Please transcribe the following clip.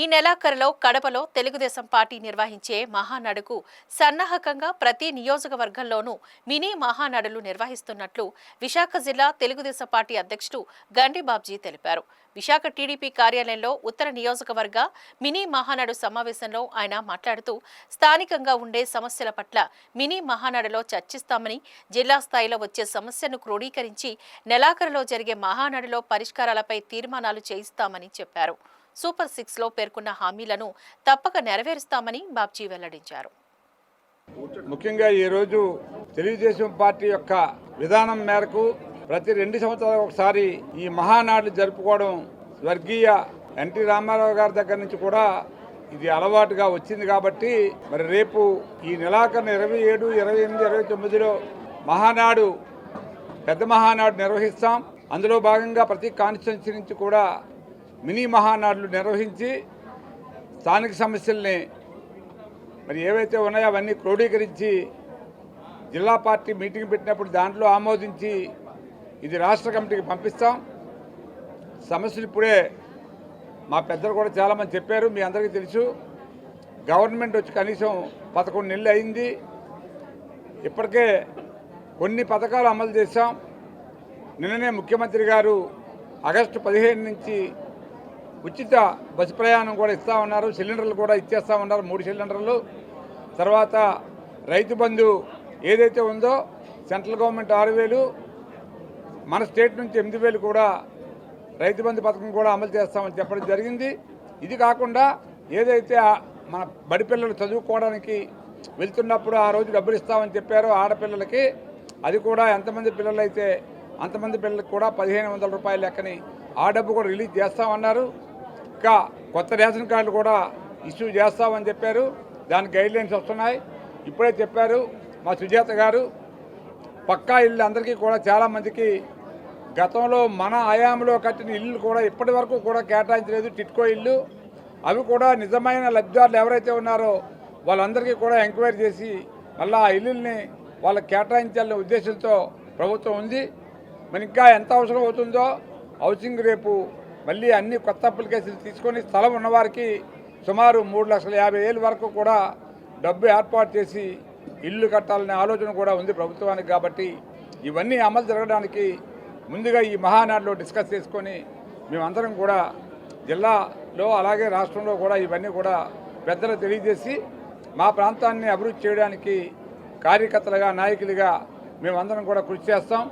ఈ నెలాఖరులో కడపలో తెలుగుదేశం పార్టీ నిర్వహించే మహానాడుకు సన్నాహకంగా ప్రతి నియోజకవర్గంలోనూ మినీ మహానాడులు నిర్వహిస్తున్నట్లు విశాఖ జిల్లా తెలుగుదేశం పార్టీ అధ్యక్షుడు గండి బాబ్జీ తెలిపారు. విశాఖ టీడీపీ కార్యాలయంలో ఉత్తర నియోజకవర్గ మినీ మహానాడు సమావేశంలో ఆయన మాట్లాడుతూ స్థానికంగా ఉండే సమస్యల పట్ల మినీ మహానాడులో చర్చిస్తామని, జిల్లా స్థాయిలో వచ్చే సమస్యను క్రోడీకరించి నెలాఖరులో జరిగే మహానాడులో పరిష్కారాలపై తీర్మానాలు చేయిస్తామని చెప్పారు. సూపర్ 6లో పేర్కొన్న హామీలను తప్పక నెరవేరుస్తామని బాబ్జీ వెల్లడించారు. ముఖ్యంగా ఈ రోజు తెలుగుదేశం పార్టీ యొక్క విధానం మేరకు ప్రతి 2 సంవత్సరాలకు ఒకసారి ఈ మహానాడులు జరుపుకోవడం స్వర్గీయ ఎన్టీ రామారావు గారి దగ్గర నుంచి కూడా ఇది అలవాటుగా వచ్చింది. కాబట్టి మరి రేపు ఈ నెలాఖరు 27, 28, 29లో మహానాడు పెద్ద మహానాడు నిర్వహిస్తాం. అందులో భాగంగా ప్రతి కాన్స్టిట్యున్సీ నుంచి కూడా మినీ మహానాడులు నిర్వహించి స్థానిక సమస్యల్ని మరి ఏవైతే ఉన్నాయో అవన్నీ క్రోడీకరించి జిల్లా పార్టీ మీటింగ్ పెట్టినప్పుడు దాంట్లో ఆమోదించి ఇది రాష్ట్ర కమిటీకి పంపిస్తాం. సమస్యలు ఇప్పుడే మా పెద్దలు కూడా చాలామంది చెప్పారు, మీ అందరికీ తెలుసు. గవర్నమెంట్ వచ్చి కనీసం 11 నెలలు అయింది. ఇప్పటికే కొన్ని పథకాలు అమలు చేశాం. నిన్ననే ముఖ్యమంత్రి గారు ఆగస్టు 15 నుంచి ఉచిత బస్సు ప్రయాణం కూడా ఇస్తూ ఉన్నారు. సిలిండర్లు కూడా ఇచ్చేస్తూ ఉన్నారు, 3 సిలిండర్లు. తర్వాత రైతు బంధు ఏదైతే ఉందో సెంట్రల్ గవర్నమెంట్ 6,000, మన స్టేట్ నుంచి 8,000 కూడా రైతు బంధు పథకం కూడా అమలు చేస్తామని చెప్పడం జరిగింది. ఇది కాకుండా ఏదైతే మన బడి పిల్లలు చదువుకోవడానికి వెళ్తున్నప్పుడు ఆ రోజు డబ్బులు ఇస్తామని చెప్పారో ఆడపిల్లలకి, అది కూడా ఎంతమంది పిల్లలు అయితే అంతమంది పిల్లలకు కూడా 1,500 రూపాయల లెక్కని ఆ డబ్బు కూడా రిలీజ్ చేస్తామన్నారు. ఇంకా కొత్త రేషన్ కార్డులు కూడా ఇష్యూ చేస్తామని చెప్పారు. దానికి గైడ్లైన్స్ వస్తున్నాయి. ఇప్పుడే చెప్పారు మా సుజాత గారు, పక్కా ఇల్లు అందరికీ కూడా చాలామందికి గతంలో మన హయాంలో కట్టిన ఇల్లు కూడా ఇప్పటి వరకు కూడా కేటాయించలేదు, టిట్కో ఇల్లు. అవి కూడా నిజమైన లబ్ధిదారులు ఎవరైతే ఉన్నారో వాళ్ళందరికీ కూడా ఎంక్వైరీ చేసి మళ్ళీ ఆ ఇల్లుల్ని వాళ్ళకి కేటాయించాలనే ఉద్దేశంతో ప్రభుత్వం ఉంది. మరి ఇంకా ఎంత అవసరం అవుతుందో హౌసింగ్ రేపు మళ్ళీ అన్ని కొత్త అప్లికేషన్లు తీసుకొని స్థలం ఉన్నవారికి సుమారు 3,50,000 వరకు కూడా డబ్బు ఏర్పాటు చేసి ఇల్లు కట్టాలనే ఆలోచన కూడా ఉంది ప్రభుత్వానికి. కాబట్టి ఇవన్నీ అమలు జరగడానికి ముందుగా ఈ మహానాడులో డిస్కస్ చేసుకొని మేమందరం కూడా జిల్లాలో అలాగే రాష్ట్రంలో కూడా ఇవన్నీ కూడా పెద్దలు తెలియజేసి మా ప్రాంతాన్ని అభివృద్ధి చేయడానికి కార్యకర్తలుగా, నాయకులుగా మేమందరం కూడా కృషి చేస్తాం.